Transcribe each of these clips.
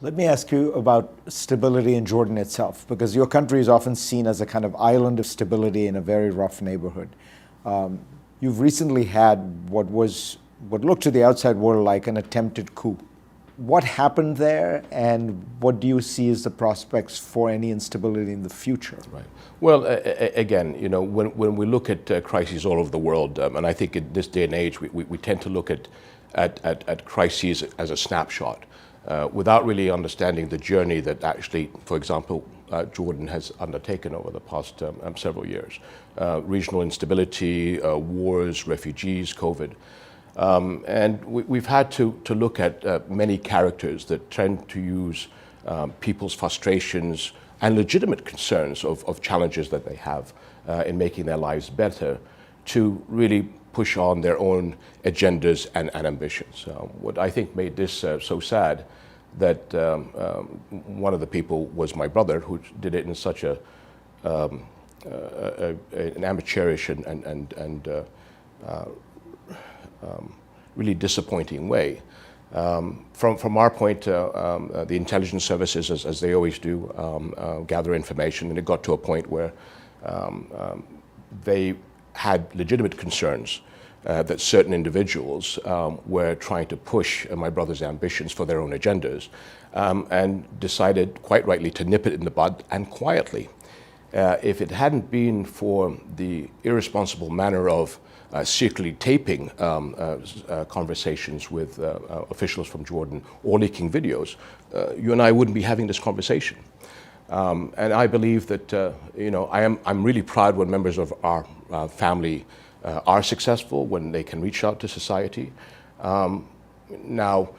Let me ask you about stability in Jordan itself, because your country is often seen as a kind of island of stability in a very rough neighborhood. You've recently had what looked to the outside world like an attempted coup. What happened there, and what do you see as the prospects for any instability in the future? Right. Well, again, you know, when we look at crises all over the world, and I think in this day and age, we tend to look at crises as a snapshot, without really understanding the journey that actually, for example, Jordan has undertaken over the past several years. Regional instability, wars, refugees, COVID. And we've had to look at many characters that tend to use people's frustrations and legitimate concerns of challenges that they have in making their lives better to really push on their own agendas and ambitions. What I think made this so sad that one of the people was my brother, who did it in such an amateurish and really disappointing way. From our point, the intelligence services, as they always do, gather information, and it got to a point where they had legitimate concerns that certain individuals were trying to push my brother's ambitions for their own agendas, and decided, quite rightly, to nip it in the bud, and quietly. If it hadn't been for the irresponsible manner of secretly taping conversations with officials from Jordan or leaking videos, you and I wouldn't be having this conversation. And I believe that, you know, I'm really proud when members of our family are successful, when they can reach out to society. Now,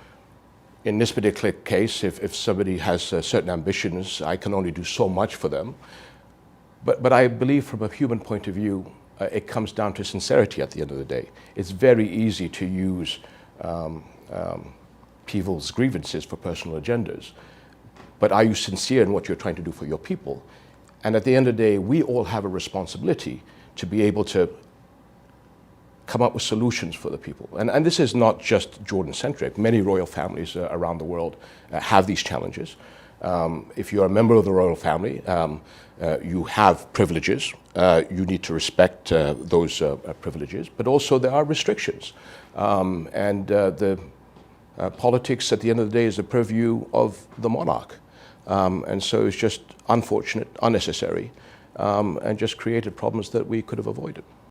in this particular case, if somebody has certain ambitions, I can only do so much for them. But I believe from a human point of view, it comes down to sincerity at the end of the day. It's very easy to use people's grievances for personal agendas. But are you sincere in what you're trying to do for your people? And at the end of the day, we all have a responsibility to be able to come up with solutions for the people. And this is not just Jordan-centric. Many royal families around the world have these challenges. If you're a member of the royal family, you have privileges. You need to respect those privileges, but also there are restrictions. The politics at the end of the day is the purview of the monarch. And so it's just unfortunate, unnecessary, and just created problems that we could have avoided.